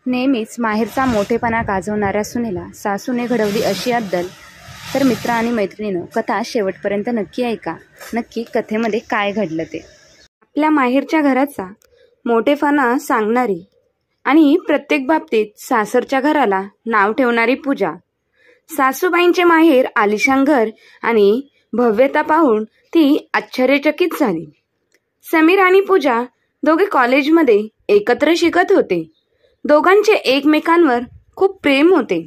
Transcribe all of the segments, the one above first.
नेहमीच माहेरचा मोठेपणा गाजवणाऱ्या सुनेला सासूने घडवली अशी अद्दल. तर मित्र आणि मैत्रिणीनं कथा शेवटपर्यंत नक्की ऐका. नक्की कथेमध्ये काय घडलं ते. आपल्या माहेरच्या घराचा मोठेपणा सांगणारी आणि प्रत्येक बाबतीत सासरच्या घराला नाव ठेवणारी पूजा. सासूबाईंचे माहेर आलिशान घर आणि भव्यता पाहून ती आश्चर्यचकित झाली. समीर आणि पूजा दोघे कॉलेजमध्ये एकत्र शिकत होते. दोघांचे एकमेकांवर खूप प्रेम होते.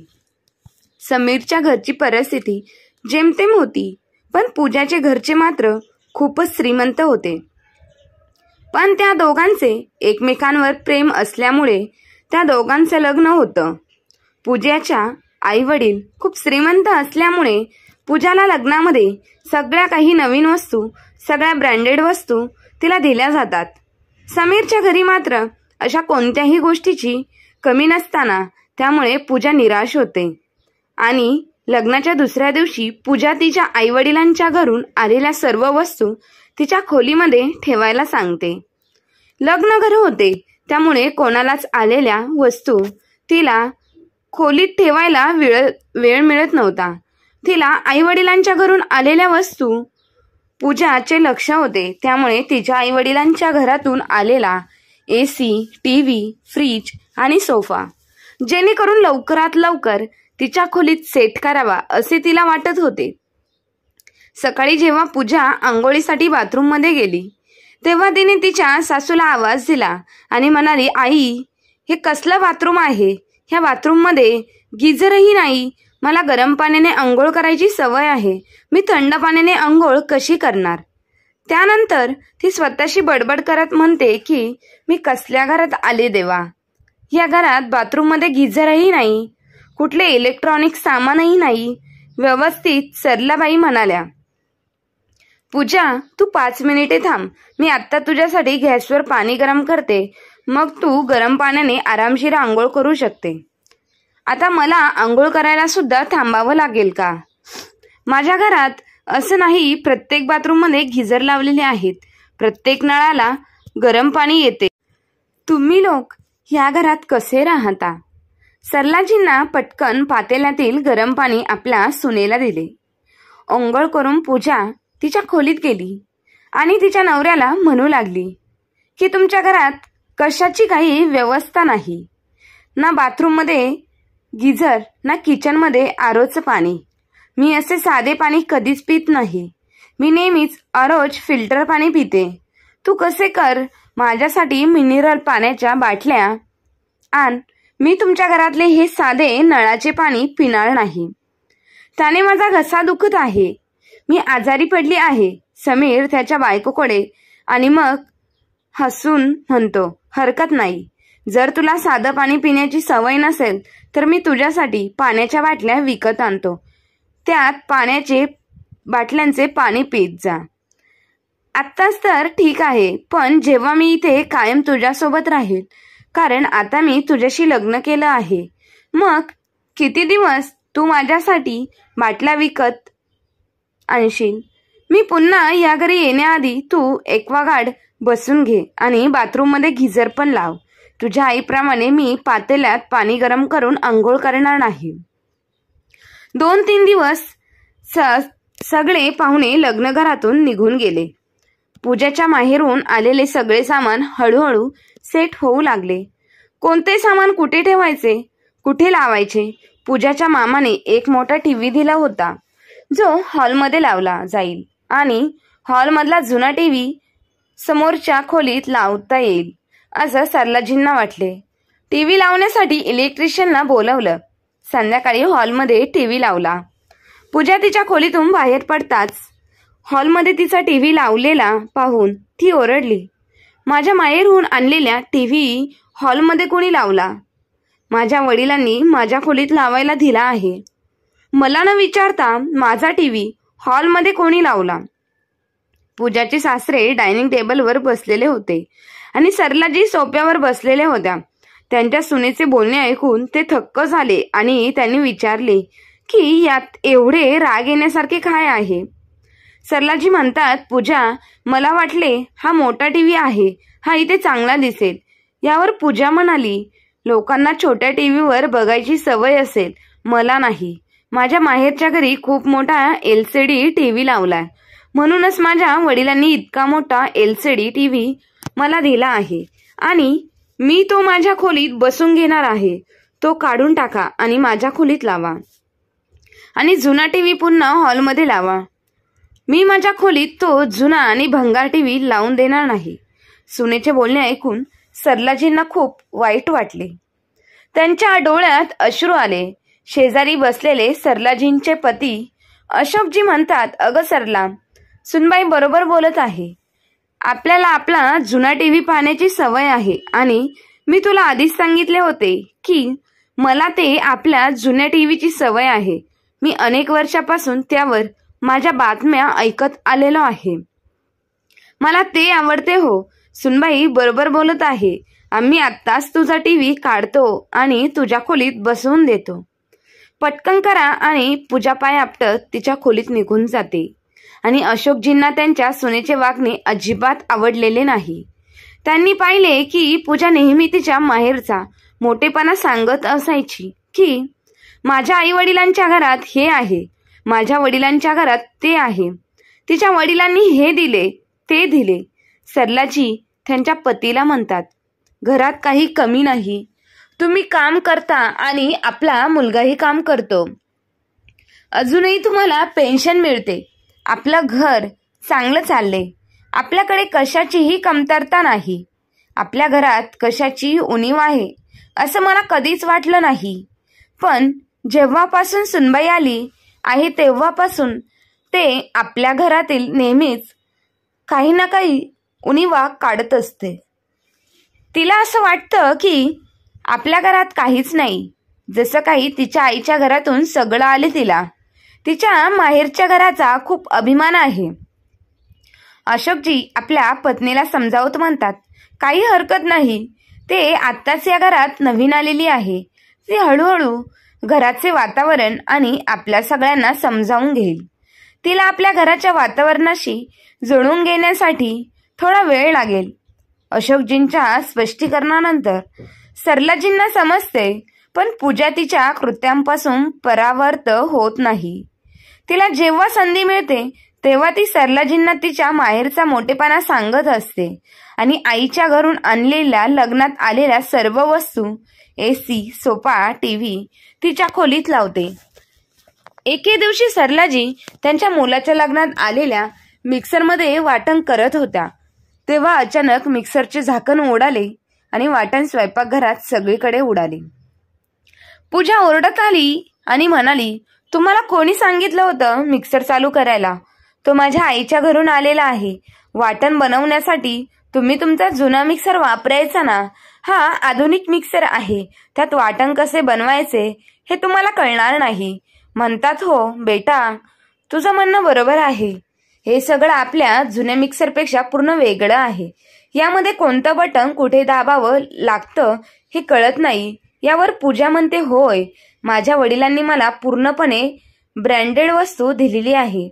समीरच्या घरची परिस्थिती जेमतेम होती, पण पूजाचे घरचे मात्र खूपच श्रीमंत होते. पण त्या दोघांचे एकमेकांवर प्रेम असल्यामुळे त्या दोघांचं लग्न होतं. पूजाच्या आई वडील खूप श्रीमंत असल्यामुळे पूजाला लग्नामध्ये सगळ्या काही नवीन वस्तू, सगळ्या ब्रँडेड वस्तू तिला दिल्या जातात. समीरच्या घरी मात्र अशा कोणत्याही गोष्टीची कमी नसताना त्यामुळे पूजा निराश होते आणि लग्नाच्या दुसऱ्या दिवशी पूजा तिच्या आईवडिलांच्या घरून आलेल्या सर्व वस्तू तिच्या खोलीमध्ये ठेवायला सांगते. लग्न घर होते त्यामुळे कोणालाच आलेल्या वस्तू तिला खोलीत ठेवायला वेळ मिळत नव्हता. तिला आईवडिलांच्या घरून आलेल्या वस्तू पूजाचे लक्ष होते, त्यामुळे तिच्या आईवडिलांच्या घरातून आलेला AC, TV, फ्रीज आणि सोफा जेणेकरून लवकरात लवकर तिच्या खोलीत सेट करावा असे तिला वाटत होते. सकाळी जेव्हा पूजा आंघोळीसाठी बाथरूममध्ये गेली तेव्हा तिने तिच्या सासूला आवाज दिला आणि म्हणाली, आई, हे कसलं बाथरूम आहे? ह्या बाथरूममध्ये गिझरही नाही. मला गरम पाण्याने आंघोळ करायची सवय आहे. मी थंड पाण्याने आंघोळ कशी करणार? त्यानंतर ती स्वतःशी बडबड करत म्हणते की मी कसल्या घरात आले देवा? या घरात बाथरूममध्ये गिझरही नाही, कुठले इलेक्ट्रॉनिक सामानही नाही. व्यवस्थित सरलाबाई म्हणाल्या, पूजा, तू 5 मिनिटे थांब. मी आत्ता तुझ्यासाठी गॅसवर पाणी गरम करते, मग तू गरम पाण्याने आरामशीर आंघोळ करू शकते. आता मला आंघोळ करायला सुद्धा थांबावं लागेल का? माझ्या घरात असं नाही, प्रत्येक बाथरूममध्ये गिझर लावलेले आहेत. प्रत्येक नळाला गरम पाणी येते. तुम्ही लोक ह्या घरात कसे राहता? सरलाजींना पटकन पातेल्यातील गरम पाणी आपल्या सुनेला दिले. अंघोळ करून पूजा तिच्या खोलीत गेली आणि तिच्या नवऱ्याला म्हणू लागली की तुमच्या घरात कशाची काही व्यवस्था नाही. ना बाथरूममध्ये गिझर, ना किचनमध्ये आरोचं पाणी. मी असे साधे पाणी कधीच पित नाही. मी नेहमीच आरोज फिल्टर पाणी पिते. तू कसे कर, माझ्यासाठी मिनरल पाण्याच्या बाटल्या आण. मी तुमच्या घरातले हे साधे नळाचे पाणी पिणार नाही. त्याने माझा घसा दुखत आहे. मी आजारी पडली आहे. समीर त्याच्या बायकोकडे आणि मग हसून म्हणतो, हरकत नाही. जर तुला साधं पाणी पिण्याची सवय नसेल तर मी तुझ्यासाठी पाण्याच्या बाटल्या विकत आणतो. त्यात पाण्याचे बाटल्यांचे पाणी पीत जा. आत्ताच तर ठीक आहे, पण जेव्हा मी इथे कायम तुझ्यासोबत राहील, कारण आता मी तुझ्याशी लग्न केलं आहे, मग किती दिवस तू माझ्यासाठी बाटल्या विकत आणशील? मी पुन्हा या घरी येण्याआधी तू एक्वागार्ड बसून घे आणि बाथरूममध्ये गिझर पण लाव. तुझ्या आईप्रमाणे मी पातेल्यात पाणी गरम करून आंघोळ करणार नाही. 2-3 दिवस सगळे पाहुणे लग्नघरातून निघून गेले. पूजाच्या माहेरून आलेले सगळे सामान हळूहळू सेट होऊ लागले. कोणते सामान कुठे ठेवायचे, कुठे लावायचे? पूजाच्या मामाने एक मोठा TV दिला होता जो हॉलमध्ये लावला जाईल आणि हॉलमधला जुना TV समोरच्या खोलीत लावता येईल असं सरलाजींना वाटले. TV लावण्यासाठी इलेक्ट्रिशियनला बोलवलं. संध्याकाळी हॉलमध्ये TV लावला. पूजा तिच्या खोलीतून बाहेर पडताच हॉलमध्ये तिचा TV लावलेला पाहून ती ओरडली, माझ्या माहेरहून आणलेल्या TV हॉलमध्ये कोणी लावला? माझ्या वडिलांनी माझ्या खोलीत लावायला दिला आहे. मला न विचारता माझा TV हॉलमध्ये कोणी लावला? पूजाचे सासरे डायनिंग टेबलवर बसलेले होते आणि सरलाजी सोफ्यावर बसलेल्या होत्या. त्यांच्या सुनेचे बोलणे ऐकून ते थक्क झाले आणि त्यांनी विचारले की यात एवढे राग येण्यासारखे काय आहे? सरलाजी म्हणतात, पूजा, मला वाटले हा मोठा TV आहे, हा इथे चांगला दिसेल. यावर पूजा म्हणाली, लोकांना छोट्या टीव्हीवर बघायची सवय असेल, मला नाही. माझ्या माहेरच्या घरी खूप मोठा LCD टीव्ही लावलाय. म्हणूनच माझ्या वडिलांनी इतका मोठा LCD टीव्ही मला दिला आहे आणि मी तो माझ्या खोलीत बसून घेणार आहे. तो काढून टाका आणि माझ्या खोलीत लावा आणि जुना टीव्ही पुन्हा हॉलमध्ये लावा. मी माझ्या खोलीत तो जुना आणि भंगार टीव्ही लावून देणार नाही. सुनेचे बोलणे ऐकून सरलाजींना खूप वाईट वाटले. त्यांच्या डोळ्यात अश्रू आले. शेजारी बसलेले सरलाजींचे पती अशोकजी म्हणतात, अगं सरला, सुनबाई बरोबर बोलत आहे. आपल्याला आपला जुना टीव्ही पाहण्याची सवय आहे आणि मी तुला आधीच सांगितले होते की मला ते आपल्या जुन्या टीव्हीची सवय आहे. मी अनेक वर्षापासून त्यावर माझ्या बातम्या ऐकत आलेलो आहे. मला ते आवडते. हो, सुनबाई बरोबर बोलत आहे. आम्ही आत्ताच तुझा टीव्ही काढतो आणि तुझ्या खोलीत बसवून देतो. पटकन करा आणि पूजा पाय आपटत तिच्या खोलीत निघून जाते. आणि अशोकजींना त्यांच्या सुनेचे वागणे अजिबात आवडलेले नाही. त्यांनी पाहिले की पूजा नेहमी तिच्या माहेरचा मोठेपणा सांगत असायची की माझ्या आई वडिलांच्या घरात हे आहे, माझ्या वडिलांच्या घरात ते आहे, तिच्या वडिलांनी हे दिले ते दिले. सरलाजी त्यांच्या पतीला म्हणतात, घरात काही कमी नाही. तुम्ही काम करता आणि आपला मुलगाही काम करतो. अजूनही तुम्हाला पेन्शन मिळते. आपलं घर चांगलं चालले. आपल्याकडे कशाचीही कमतरता नाही. आपल्या घरात कशाची उणीव आहे असं मला कधीच वाटलं नाही. पण जेव्हापासून सुनबाई आली आहे तेव्हापासून ते आपल्या घरातील नेहमीच काही ना काही उणीवा काढत असते. तिला असं वाटतं की आपल्या घरात काहीच नाही. जसं काही तिच्या आईच्या घरातून सगळं आले तिला. तिच्या माहेरच्या घराचा खूप अभिमान आहे. अशोकजी आपल्या पत्नीला समजावत म्हणतात, काही हरकत नाही. ते आत्ताच या घरात नवीन आलेली आहे. ती हळूहळू घराचे वातावरण आणि आपल्या सगळ्यांना समजावून घेईल. तिला आपल्या घराच्या वातावरणाशी जुळवून घेण्यासाठी थोडा वेळ लागेल. अशोकजींच्या स्पष्टीकरणानंतर सरलाजींना समजते, पण पूजा तिच्या कृत्यांपासून परावर्त होत नाही. तिला जेव्हा संधी मिळते तेव्हा ती सरलाजींना तिच्या माहेरचा मोठेपणा सांगत असते आणि आईच्या घरून आणलेल्या लग्नात आलेल्या सर्व वस्तू, AC, सोफा, टीव्ही तिच्या खोलीत लावते. एके दिवशी सरलाजी त्यांच्या मुलाच्या लग्नात आलेल्या मिक्सरमध्ये वाटण करत होत्या. तेव्हा अचानक मिक्सरचे झाकण उडाले आणि वाटण स्वयंपाकघरात सगळीकडे उडाले. पूजा ओरडत आली आणि म्हणाली, तुम्हाला कोणी सांगितलं होतं मिक्सर चालू करायला? तो माझ्या आईच्या घरून आलेला आहे. वाटण बनवण्यासाठी तुम्ही तुमचा जुना मिक्सर वापरायचा ना. हा आधुनिक मिक्सर आहे. त्यात वाटण कसे बनवायचे हे तुम्हाला कळणार नाही. म्हणतात, हो बेटा, तुझं म्हणणं बरोबर आहे. हे सगळं आपल्या जुन्या मिक्सरपेक्षा पूर्ण वेगळं आहे. यामध्ये कोणतं बटन कुठे दाबावं लागतं हे कळत नाही. यावर पूजा म्हणते, होय, माझ्या वडिलांनी मला पूर्णपणे ब्रँडेड वस्तू दिलेली आहे.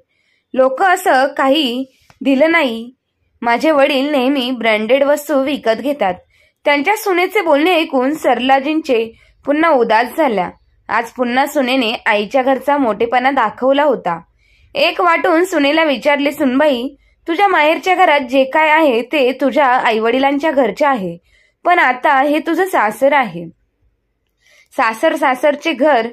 लोक असं काही दिलं नाही. माझे वडील नेहमी ब्रँडेड वस्तू विकत घेतात. त्यांच्या सुनेचे बोलणे ऐकून सरलाजींचे पुन्हा उदास झाल्या. आज पुन्हा सुनेने आईच्या घरचा मोठेपणा दाखवला होता. एक वाटून सुनेला विचारले, सुनबाई, तुझ्या माहेरच्या घरात जे काय आहे ते तुझ्या आईवडिलांच्या घरचे आहे, पण आता हे तुझं सासर आहे. सासरचे घर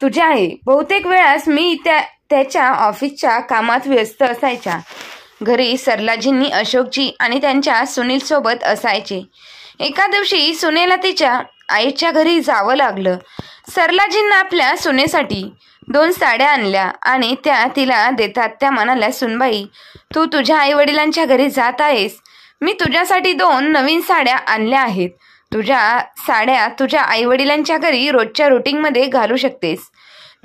तुझे आहे. बहुतेक वेळास मी त्याच्या ऑफिसच्या कामात व्यस्त असायच्या. घरी सरलाजींनी अशोकजी आणि त्यांच्या सुनील सोबत असायचे. एका दिवशी सुनेला तिच्या आईच्या घरी जावं लागलं. सरलाजींना आपल्या सुनेसाठी 2 साड्या आणल्या आणि त्या तिला देतात. त्या म्हणाल्या, सुनबाई, तू तुझ्या आईवडिलांच्या घरी जात आहेस. मी तुझ्यासाठी 2 नवीन साड्या आणल्या आहेत. तुझ्या साड्या तुझ्या आईवडिलांच्या घरी रोजच्या रुटीनमध्ये घालू शकतेस.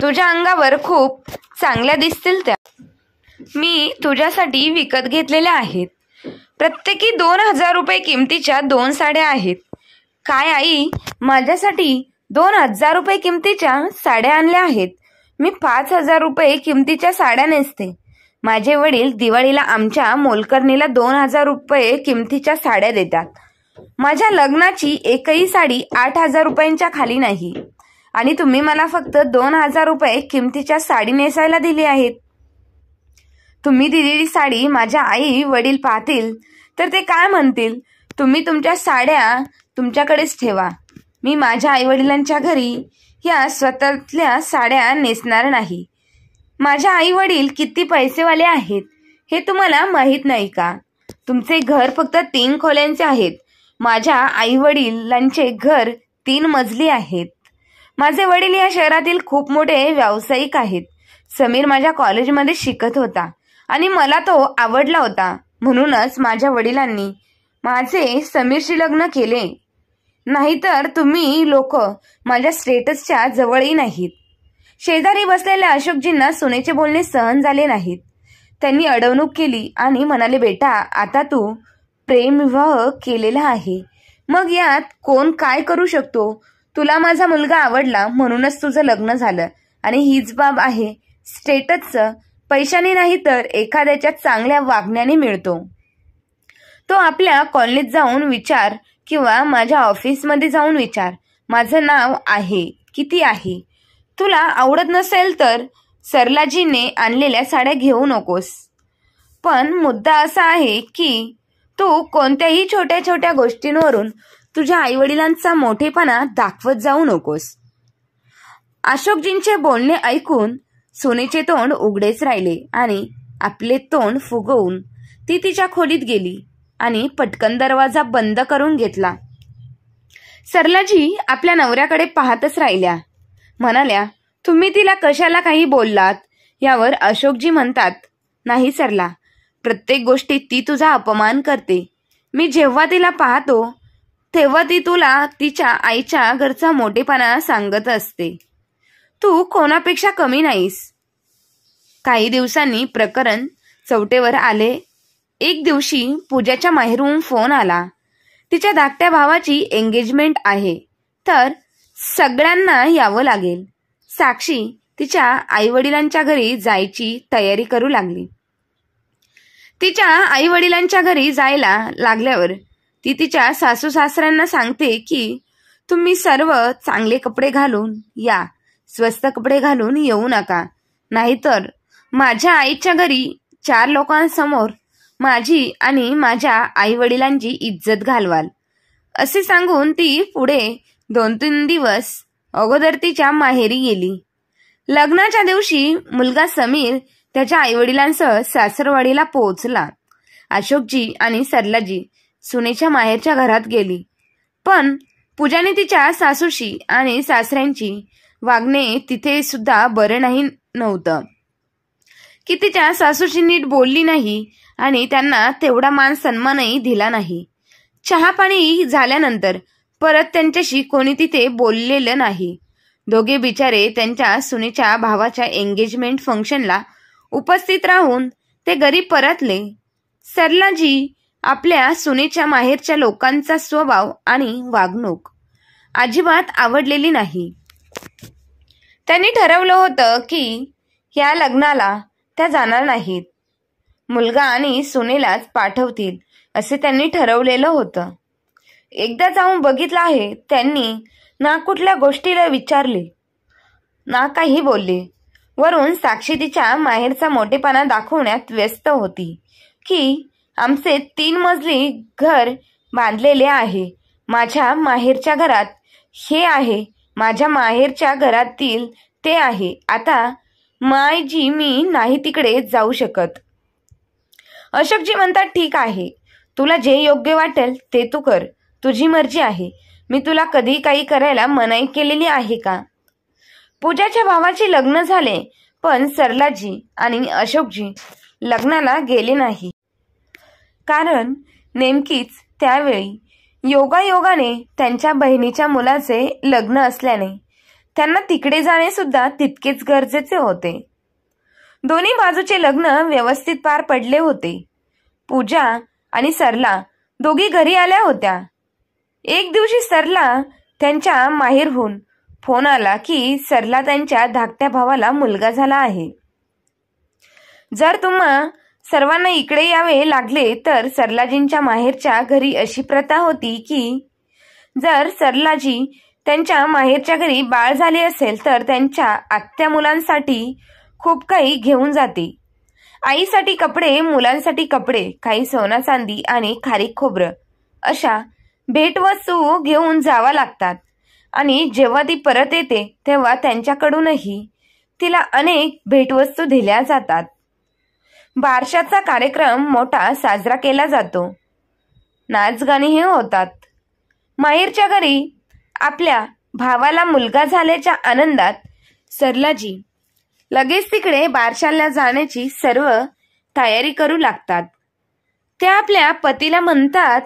तुझ्या अंगावर खूप चांगल्या दिसतील त्या. मी तुझ्यासाठी विकत घेतलेल्या आहेत. प्रत्येकी 2000 रुपये किमतीच्या 2 साड्या आहेत. काय आई, माझ्यासाठी 2000 रुपये किमतीच्या साड्या आणल्या आहेत? मी 5000 रुपये किमतीच्या साड्या नेसते. माझे वडील दिवाळीला आमच्या मोलकरणीला 2000 रुपये किमतीच्या साड्या देतात. माझ्या लग्नाची एकही साडी 8,000 रुपयांच्या खाली नाही आणि तुम्ही मला फक्त 2,000 रुपये किमतीच्या साडी नेसायला दिली आहेत. तुम्ही दिलेली साडी माझ्या आई वडील पाहतील तर ते काय म्हणतील? तुम्ही तुमच्या साड्या तुमच्याकडेच ठेवा. मी माझ्या आई वडिलांच्या घरी या स्वतःतल्या साड्या नेसणार नाही. माझ्या आई वडील किती पैसेवाले आहेत हे तुम्हाला माहीत नाही का? तुमचे घर फक्त 3 खोल्यांचे आहेत. माझ्या आई वडिलांचे घर 3 मजली आहेत. माझे वडील या शहरातील खूप मोठे व्यावसायिक आहेत. समीर माझ्या कॉलेजमध्ये शिकत होता आणि मला तो आवडला होता. म्हणूनच माझ्या वडिलांनी माझे समीरशी लग्न केले. नाहीतर तुम्ही लोक माझ्या स्टेटसच्या जवळही नाहीत. शेजारी बसलेल्या अशोकजींना सुनेचे बोलणे सहन झाले नाहीत. त्यांनी अडवणूक केली आणि म्हणाले, बेटा, आता तू प्रेमविवाह केलेला आहे. मग यात कोण काय करू शकतो? तुला माझा मुलगा आवडला म्हणूनच तुझं लग्न झालं आणि हीच बाब आहे. स्टेटसचं पैशाने नाही तर एखाद्याच्या चांगल्या वागण्याने मिळतो. तो आपल्या कॉलनीत जाऊन विचार किंवा माझ्या ऑफिसमध्ये जाऊन विचार. माझं नाव आहे, किती आहे. तुला आवडत नसेल तर सरलाजीने आणलेल्या साड्या घेऊ नकोस. पण मुद्दा असा आहे की तू कोणत्याही छोट्या छोट्या गोष्टींवरून तुझ्या आईवडिलांचा मोठेपणा दाखवत जाऊ नकोस. अशोकजींचे बोलणे ऐकून सुनेचे तोंड उघडेच राहिले आणि आपले तोंड फुगवून ती तिच्या खोलीत गेली आणि पटकन दरवाजा बंद करून घेतला. सरलाजी आपल्या नवऱ्याकडे पाहतच राहिल्या. म्हणाल्या, तुम्ही तिला कशाला काही बोललात? यावर अशोकजी म्हणतात, नाही सरला, प्रत्येक गोष्टीत ती तुझा अपमान करते. मी जेव्हा तिला पाहतो तेव्हा ती तुला तिच्या आईच्या घरचा मोठेपणा सांगत असते. तू कोणापेक्षा कमी नाहीस. काही दिवसांनी प्रकरण चौटेवर आले. एक दिवशी पूजाच्या माहेरून फोन आला. तिच्या धाकट्या भावाची एंगेजमेंट आहे तर सगळ्यांना यावं लागेल. साक्षी तिच्या आईवडिलांच्या घरी जायची तयारी करू लागली. तिच्या आईवडिलांच्या घरी जायला लागल्यावर ती तिच्या सासू सासऱ्यांना सांगते की तुम्ही सर्व चांगले कपडे घालून या, स्वस्त कपडे घालून येऊ नका, नाहीतर माझ्या आईच्या घरी 4 लोकांसमोर माझी आणि माझ्या आईवडिलांची इज्जत घालवाल. असे सांगून ती पुढे 2-3 दिवस अगोदर तिच्या माहेरी गेली. लग्नाच्या दिवशी मुलगा समीर त्याच्या आईवडिलांसह सासरवाडीला पोहोचला. अशोकजी आणि सरलाजी सुनेच्या माहेरच्या घरात गेली. पण पूजाने तिच्या सासूशी आणि सासऱ्यांची वागणे तिथे सुद्धा बरं नव्हतं की तिच्या सासूशी नीट बोलली नाही आणि त्यांना तेवढा मान सन्मानही दिला नाही. चहा पाणी झाल्यानंतर परत त्यांच्याशी कोणी तिथे बोललेलं नाही. दोघे बिचारे त्यांच्या सुनेच्या भावाच्या एंगेजमेंट फंक्शनला उपस्थित राहून ते घरी परतले. सरलाजी आपल्या सुनेच्या माहेरच्या लोकांचा स्वभाव आणि वागणूक अजिबात आवडलेली नाही. त्यांनी ठरवलं होतं की या लग्नाला त्या जाणार नाहीत. मुलगा आणि सुनेलाच पाठवतील असे त्यांनी ठरवलेलं होतं. एकदा जाऊन बघितलं आहे. त्यांनी ना कुठल्या गोष्टीला विचारले ना काही बोलले. वरून साक्षी तिच्या माहेरचा मोठेपणा दाखवण्यात व्यस्त होती की आमचे 3 मजली घर बांधलेले आहे. माझ्या माहेरच्या घरात हे आहे, माझ्या माहेरच्या घरातील ते आहे. आता मायजी मी नाही तिकडे जाऊ शकत. अशोकजी म्हणतात, ठीक आहे, तुला जे योग्य वाटेल ते तू कर, तुझी मर्जी आहे. मी तुला कधी काही करायला मनाई केलेली आहे का? पूजाच्या भावाचे लग्न झाले पण सरलाजी आणि अशोकजी लग्नाला गेले नाही. कारण नेमकीच त्यावेळी योगायोगाने त्यांच्या बहिणीच्या मुलाचे लग्न असल्याने त्यांना तिकडे जाणे सुद्धा तितकेच गरजेचे होते. दोन्ही बाजूचे लग्न व्यवस्थित पार पडले होते. पूजा आणि सरला दोघी घरी आल्या होत्या. एक दिवशी सरला त्यांच्या माहेरहून फोन आला की सरला त्यांच्या धाकट्या भावाला मुलगा झाला आहे. जर तुम्हा सर्वांना इकडे यावे लागले तर सरलाजींच्या माहेरच्या घरी अशी प्रथा होती की जर सरलाजी त्यांच्या माहेरच्या घरी बाळ झाले असेल तर त्यांच्या आत्या मुलांसाठी खूप काही घेऊन जाते. आईसाठी कपडे, मुलांसाठी कपडे, काही सोना चांदी आणि खारीक खोबरं अशा भेटवस्तू घेऊन जावा लागतात. आणि जेव्हा ती परत येते तेव्हा त्यांच्याकडूनही तिला अनेक भेटवस्तू दिल्या जातात. बारशाचा कार्यक्रम मोठा साजरा केला जातो. नाचगाणीही होतात. माहेरच्या घरी आपल्या भावाला मुलगा झाल्याच्या आनंदात सरलाजी लगेच तिकडे बारशाला जाण्याची सर्व तयारी करू लागतात. त्या आपल्या पतीला म्हणतात,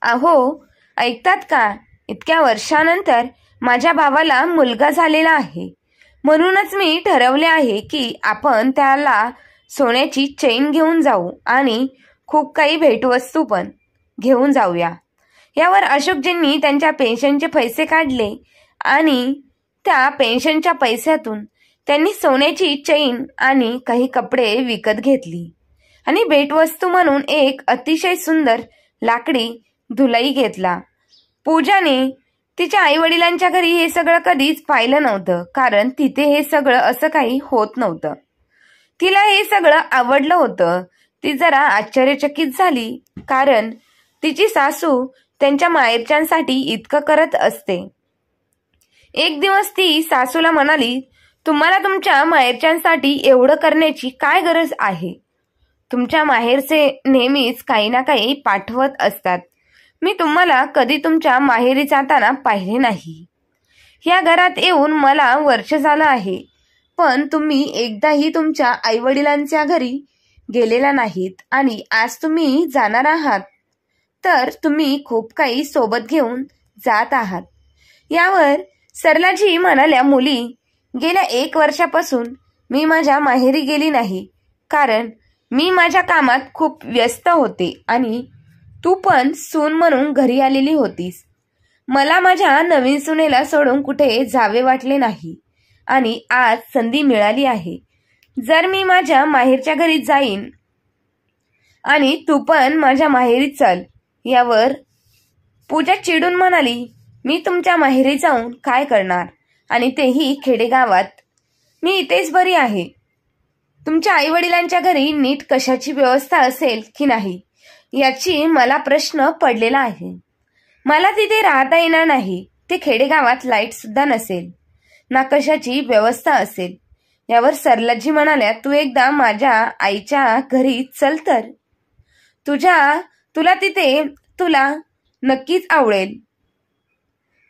अहो ऐकतात का, इतक्या वर्षानंतर माझ्या भावाला मुलगा झालेला आहे, म्हणूनच मी ठरवले आहे की आपण त्याला सोन्याची चेन घेऊन जाऊ आणि खूप काही भेटवस्तू पण घेऊन जाऊया. यावर अशोकजींनी त्यांच्या पेन्शनचे पैसे काढले आणि त्या पेन्शनच्या पैशातून त्यांनी सोन्याची चेन आणि काही कपडे विकत घेतली आणि भेटवस्तू म्हणून एक अतिशय सुंदर लाकडी धुलाई घेतला. पूजाने तिच्या आईवडिलांच्या घरी हे सगळं कधीच पाहिलं नव्हतं, कारण तिथे हे सगळं असं काही होत नव्हतं. तिला हे सगळं आवडलं होतं. ती जरा आश्चर्यचकित झाली, कारण तिची सासू त्यांच्या माहेरच्यांसाठी इतकं करत असते. एक दिवस ती सासूला म्हणाली, तुम्हाला तुमच्या माहेरच्यांसाठी एवढं करण्याची काय गरज आहे? तुमच्या माहेरचे नेहमीच काही ना काही पाठवत असतात. मी तुम्हाला कधी तुमच्या माहेरी जाताना पाहिले नाही. या घरात येऊन मला वर्ष झालं आहे, पण तुम्ही एकदाही तुमच्या आईवडिलांच्या घरी गेलेला नाहीत आणि आज तुम्ही जाणार आहात तर तुम्ही खूप काही सोबत घेऊन जात आहात. यावर सरलाजी म्हणाल्या, मुली, गेल्या 1 वर्षापासून मी माझ्या माहेरी गेली नाही, कारण मी माझ्या कामात खूप व्यस्त होते आणि तू पण सून म्हणून घरी आलेली होतीस. मला माझ्या नवीन सुनेला सोडून कुठे जावे वाटले नाही आणि आज संधी मिळाली आहे. जर मी माझ्या माहेरच्या घरी जाईन आणि तू पण माझ्या माहेरी चल. यावर पूजा चिडून म्हणाली, मी तुमच्या माहेरी जाऊन काय करणार, आणि तेही खेडेगावात. मी इथेच बरी आहे. तुमच्या आईवडिलांच्या घरी नीट कशाची व्यवस्था असेल की नाही याची मला प्रश्न पडलेला आहे. मला तिथे राहता येणार नाही. ते खेडेगावात लाईट सुद्धा नसेल ना कशाची व्यवस्था असेल. यावर सरलाजी म्हणाल्या, तू एकदा माझ्या आईच्या घरी चल तर तुला नक्कीच आवडेल.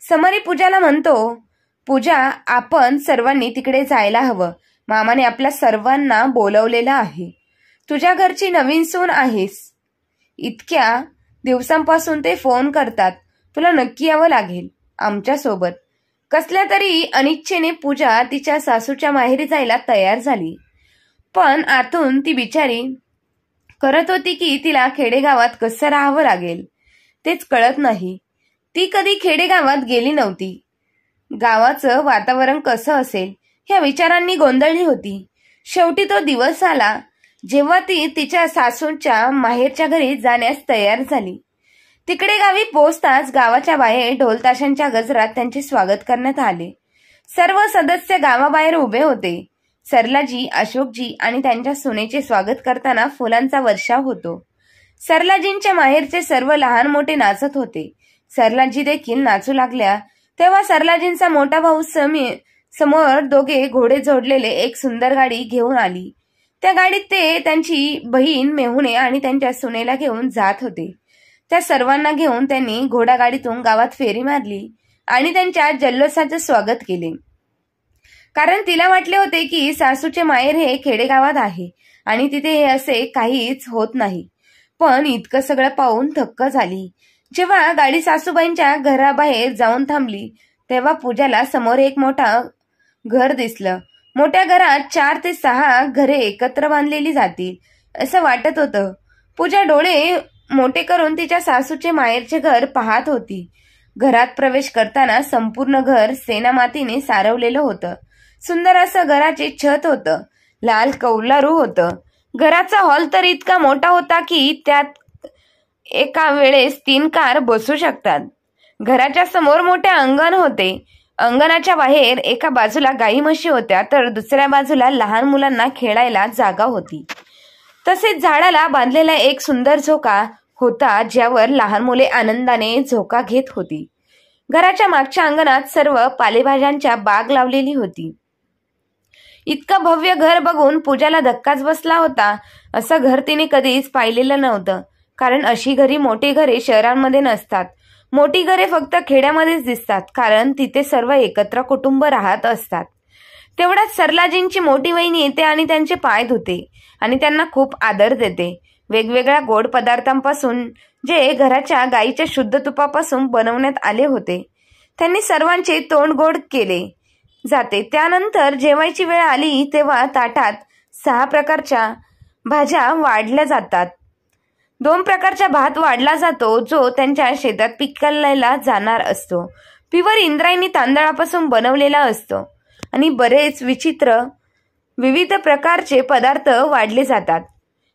समरी पूजाला म्हणतो, पूजा, आपण सर्वांनी तिकडे जायला हवं. मामाने आपल्या सर्वांना बोलवलेलं आहे. तुझ्या घरची नवीन सून आहेस. इतक्या दिवसांपासून ते फोन करतात. तुला नक्की यावं लागेल आमच्यासोबत. कसल्या तरी अनिच्छेने पूजा तिच्या सासूच्या माहेरी जायला तयार झाली, पण आतून ती बिचारी करत होती की तिला खेडेगावात कसं राहावं लागेल तेच कळत नाही. ती कधी खेडेगावात गेली नव्हती. गावाचं वातावरण कसं असेल ह्या विचारांनी गोंधळली होती. शेवटी तो दिवस आला जेव्हा ती तिच्या सासूच्या माहेरच्या घरी जाण्यास तयार झाली. तिकडे गावी पोहोचताच गावाच्या बाहेर ढोलताशांच्या गजरात त्यांचे स्वागत करण्यात आले. सर्व सदस्य गावाबाहेर उभे होते. सरलाजी, अशोकजी आणि त्यांच्या सुनेचे स्वागत करताना फुलांचा वर्षाव होतो. सरलाजींच्या माहेरचे सर्व लहान मोठे नाचत होते. सरलाजी देखील नाचू लागल्या. तेव्हा सरलाजींचा मोठा भाऊ समोर दोघे घोडे जोडलेले एक सुंदर गाडी घेऊन आली. त्या गाडीत ते त्यांची बहीण मेहुणे आणि त्यांच्या सुनेला घेऊन जात होते. त्या सर्वांना घेऊन त्यांनी घोडागाडीतून गावात फेरी मारली आणि त्यांच्या जल्लोषाचे स्वागत केले. कारण तिला वाटले होते की सासूचे माहेर हे खेडेगावात आहे आणि तिथे हे असे काहीच होत नाही. पण इतकं सगळं पाहून थक्क झाली. जेव्हा गाडी सासूबाईंच्या घराबाहेर जाऊन थांबली तेव्हा पूजाला समोर एक मोठा घर दिसलं. मोठ्या घरात 4 ते 6 घरे एकत्र बांधलेली जातील असं वाटत होतं. पूजा डोळे मोठे करून तिच्या सासूचे माहेरचे घर पाहत होती. घरात प्रवेश करताना संपूर्ण घर सेनामातीने सारवलेलं होतं. सुंदर असं घराचे छत होतं. लाल कौलारू होतं. घराचा हॉल तर इतका मोठा होता की त्यात एका वेळेस 3 कार बसू शकतात. घराच्या समोर मोठे अंगण होते. अंगणाच्या बाहेर एका बाजूला गाई म्हशी होत्या तर दुसऱ्या बाजूला लहान मुलांना खेळायला जागा होती. तसेच झाडाला बांधलेला एक सुंदर झोका होता ज्यावर लहान मुले आनंदाने झोका घेत होती. घराच्या मागच्या अंगणात सर्व पालेभाज्यांच्या बाग लावलेली होती. इतकं भव्य घर बघून पूजाला धक्काच बसला होता. असं घर तिने कधीच पाहिलेलं नव्हतं. कारण अशी मोठी घरे शहरांमध्ये नसतात. मोठी घरे फक्त खेड्यामध्येच दिसतात कारण तिथे सर्व एकत्र कुटुंब राहत असतात. तेवढ्यात सरलाजींची मोठी वहिनी येते आणि त्यांचे पाय धुते आणि त्यांना खूप आदर देते. वेगवेगळ्या गोड पदार्थांपासून जे घराच्या गाईच्या शुद्ध तुपापासून बनवण्यात आले होते त्यांनी सर्वांचे तोंड गोड केले जाते. त्यानंतर जेवायची वेळ आली तेव्हा ताटात 6 प्रकारच्या भाज्या वाढल्या जातात. 2 प्रकारचा भात वाढला जातो जो त्यांच्या शेतात पिकवला जाणार असतो. प्युअर इंद्रायणी तांदळापासून बनवलेला असतो आणि बरेच विविध प्रकारचे पदार्थ वाढले जातात.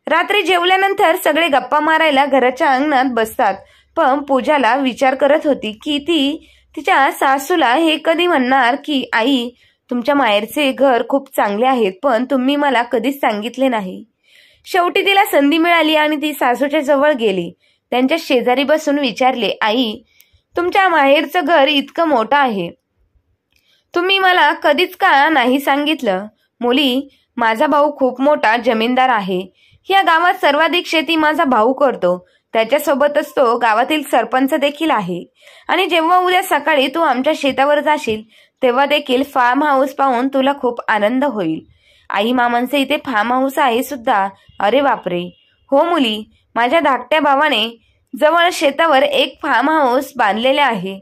रात्री जेवल्यानंतर सगळे गप्पा मारायला घराच्या अंगणात बसतात. पण पूजाला विचार करत होती की ती तिच्या सासूला हे कधी म्हणणार की आई, तुमच्या माहेरचे घर खूप चांगले आहेत पण तुम्ही मला कधीच सांगितले नाही. शेवटी तिला संधी मिळाली आणि ती सासूच्या जवळ गेली. त्यांच्या शेजारी बसून विचारले, आई, तुमच्या माहेरचं घर इतकं मोठं आहे, तुम्ही मला कधीच का नाही सांगितलं? मुली, माझा भाऊ खूप मोठा जमीनदार आहे. या गावात सर्वाधिक शेती माझा भाऊ करतो. त्याच्यासोबतच तो गावातील सरपंच देखील आहे. आणि जेव्हा उद्या सकाळी तू आमच्या शेतावर जाशील तेव्हा देखील फार्म हाऊस पाहून तुला खूप आनंद होईल. आई, मामांचे इथे फार्म हाऊस आहे सुद्धा? अरे बापरे. हो मुली, माझ्या धाकट्या भावाने जवळ शेतावर एक फार्म हाऊस बांधलेले आहे.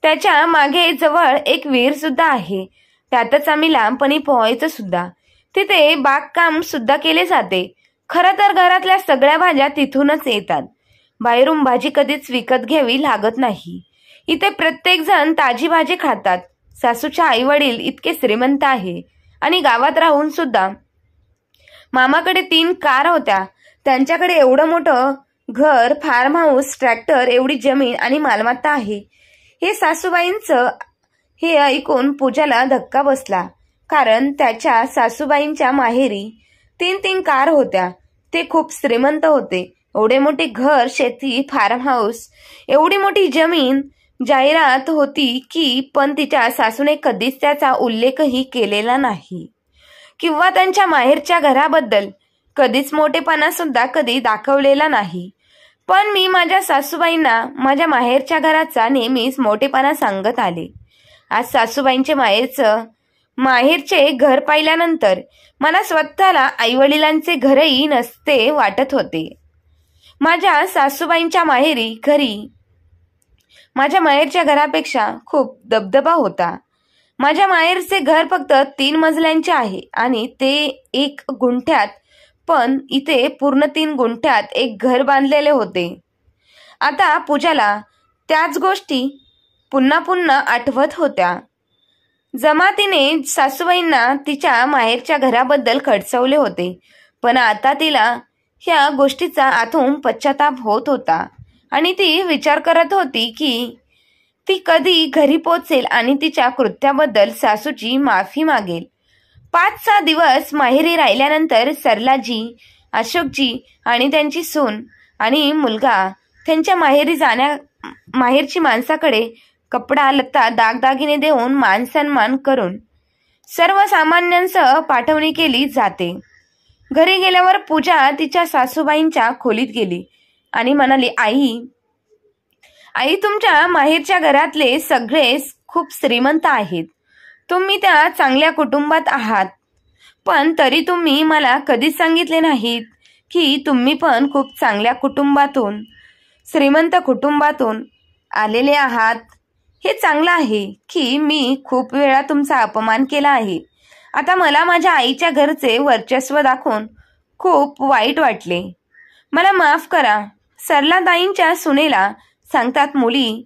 त्याच्या मागे जवळ एक विहीर सुद्धा आहे. त्यातच आम्ही लहानपणी पोहायचो सुद्धा. तिथे बागकाम सुद्धा केले जाते. खरं तर घरातल्या सगळ्या भाज्या तिथूनच येतात. बाहेरून भाजी कधीच विकत घ्यावी लागत नाही. इथे प्रत्येक जण ताजी भाजी खातात. सासूच्या आई वडील इतके श्रीमंत आहे आणि गावात राहून सुद्धा मामाकडे 3 कार होत्या. त्यांच्याकडे एवढं मोठं घर, फार्म हाऊस, ट्रॅक्टर, एवढी जमीन आणि मालमत्ता आहे. हे सासूबाईंचं हे ऐकून पूजाला धक्का बसला. कारण त्याच्या सासूबाईंच्या माहेरी 3 कार होत्या. ते खूप श्रीमंत होते. एवढे मोठे घर, शेती, फार्म हाऊस, एवढी मोठी जमीन, जाहिरात होती की पण तिच्या सासूने कधीच त्याचा उल्लेखही केलेला नाही किंवा त्यांच्या माहेरच्या घराबद्दल कधीच मोठेपणा सुद्धा कधी दाखवलेला नाही. पण मी माझ्या सासूबाईंना माझ्या माहेरच्या घराचा नेहमीच मोठेपणा सांगत आले. आज सासूबाईंचे माहेरचे घर पाहिल्यानंतर मला स्वतःला आईवडिलांचे घरही नसते वाटत होते. माझ्या सासूबाईंच्या घरी माझ्या माहेरच्या घरापेक्षा खूप दबदबा होता. माझ्या माहेरचे घर फक्त 3 मजल्यांचे आहे आणि ते 1 गुंठ्यात, पण इथे पूर्ण 3 गुंठ्यात एक घर बांधलेले होते. आता पूजाला त्याच गोष्टी पुन्हा पुन्हा आठवत होत्या. जमातीने सासूबाईंना तिच्या माहेरच्या घराबद्दल खडसवले होते, पण आता तिला ह्या गोष्टीचा आतून पश्चाताप होत होता आणि ती विचार करत होती की ती कधी घरी पोहोचेल आणि तिच्या कृत्याबद्दल सासूची माफी मागेल. 5-6 दिवस माहेरी राहिल्यानंतर सरलाजी, अशोकजी आणि त्यांची सून आणि मुलगा त्यांच्या माहेरची माणसाकडे कपडा लत्ता दागदागिने देऊन मान सन्मान करून सर्वसामान्यांसह पाठवणी केली जाते. घरी गेल्यावर पूजा तिच्या सासूबाईंच्या खोलीत गेली आणि म्हणाली, आई, तुमच्या माहेरच्या घरातले सगळे खूप श्रीमंत आहेत. तुम्ही त्या चांगल्या कुटुंबात आहात, पण तरी तुम्ही मला कधीच सांगितले नाहीत की तुम्ही पण खूप चांगल्या कुटुंबातून, श्रीमंत कुटुंबातून आलेले आहात. हे चांगलं आहे की मी खूप वेळा तुमचा अपमान केला आहे. आता मला माझ्या आईच्या घरचे वर्चस्व दाखवून खूप वाईट वाटले. मला माफ करा. सरलाताईंच्या सुनेला सांगतात, मुली,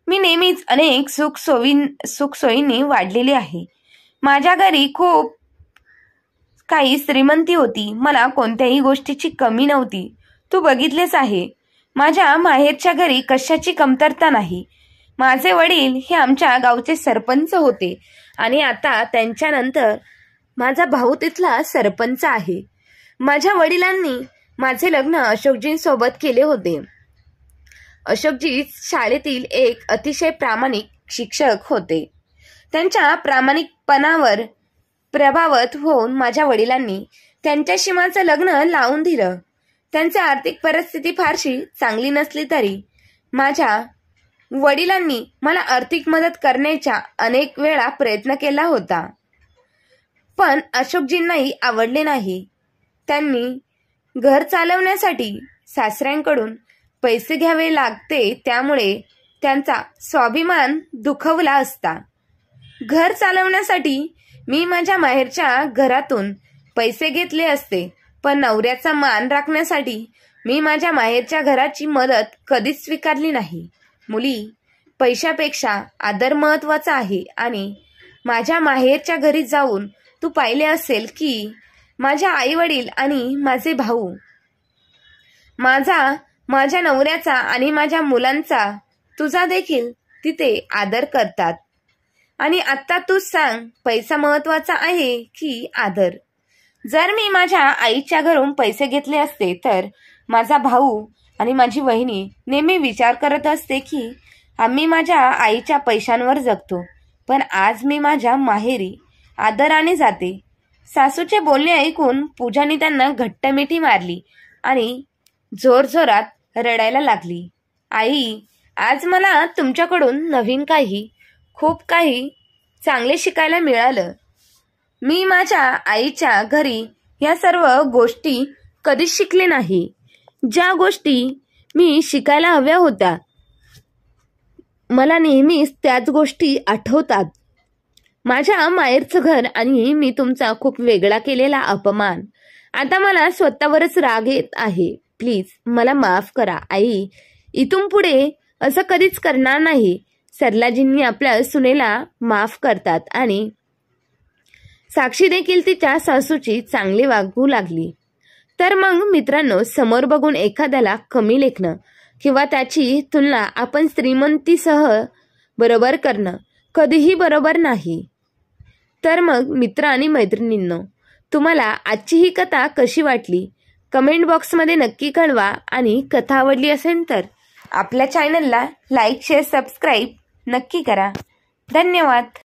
मी नेहमीच अनेक सुखसोयींनी वाढलेली आहे. माझ्या घरी खूप काही श्रीमंती होती. मला कोणत्याही गोष्टीची कमी नव्हती. तू बघितलेच आहे, माझ्या माहेरच्या घरी कशाची कमतरता नाही. माझे वडील हे आमच्या गावचे सरपंच होते आणि आता त्यांच्यानंतर माझा भाऊ तिथला सरपंच आहे. माझ्या वडिलांनी माझे लग्न अशोकजींसोबत केले होते. अशोकजी शाळेतील एक अतिशय प्रामाणिक शिक्षक होते. त्यांच्या प्रामाणिकपणावर प्रभावित होऊन माझ्या वडिलांनी त्यांच्याशी माझं लग्न लावून दिलं. त्यांची आर्थिक परिस्थिती फारशी चांगली नसली तरी माझ्या वडिलांनी मला आर्थिक मदत करण्याचा अनेक वेळा प्रयत्न केला होता, पण अशोकजींनाही आवडले नाही. त्यांनी घर चालवण्यासाठी सासऱ्यांकडून पैसे घ्यावे लागते, त्यामुळे त्यांचा स्वाभिमान दुखावला असता. घर चालवण्यासाठी मी माझ्या माहेरच्या घरातून पैसे घेतले असते, पण नवऱ्याचा मान राखण्यासाठी मी माझ्या माहेरच्या घराची मदत कधीच स्वीकारली नाही. मुली, पैशापेक्षा आदर महत्वाचा आहे. आणि माझ्या माहेरच्या घरी जाऊन तू पाहिले असेल की माझ्या आई वडील आणि माझे भाऊ माझ्या नवऱ्याचा आणि माझ्या मुलांचा, तुझा देखील तिथे आदर करतात. आणि आता तू सांग, पैसा महत्वाचा आहे की आदर? जर मी माझ्या आईच्या घरून पैसे घेतले असते तर माझा भाऊ आणि माझी वहिनी नेहमी विचार करत असते की आम्ही माझ्या आईच्या पैशांवर जगतो, पण आज मी माझ्या माहेरी आदराने जाते. सासूचे बोलणे ऐकून पूजाने त्यांना घट्ट मिठी मारली आणि जोरजोरात रडायला लागली. आई, आज मला तुमच्याकडून नवीन खूप काही चांगले शिकायला मिळालं. मी माझ्या आईच्या घरी या सर्व गोष्टी कधीच शिकले नाही. ज्या गोष्टी मी शिकायला हव्या होत्या मला नेहमीच त्याच गोष्टी आठवतात. माझ्या माहेरचं घर आणि मी तुमचा खूप वेगळा केलेला अपमान. आता मला स्वतःवरच राग येत आहे. प्लीज मला माफ करा आई. इथून पुढे असं कधीच करणार नाही. सरलाजींनी आपल्या सुनेला माफ करतात आणि साक्षी देखील तिच्या सासूची चांगली वागवू लागली. तर मग मित्रांनो, समोर बघून एखाद्याला कमी लेखणं किंवा त्याची तुलना आपण श्रीमंतीसह बरोबर करणं कधीही बरोबर नाही. तर मग मित्र आणि मैत्रिणींनो, तुम्हाला आजची ही कथा कशी वाटली कमेंट बॉक्समध्ये नक्की कळवा. आणि कथा आवडली असेल तर आपल्या चॅनलला लाईक, शेअर, सबस्क्राईब नक्की करा. धन्यवाद.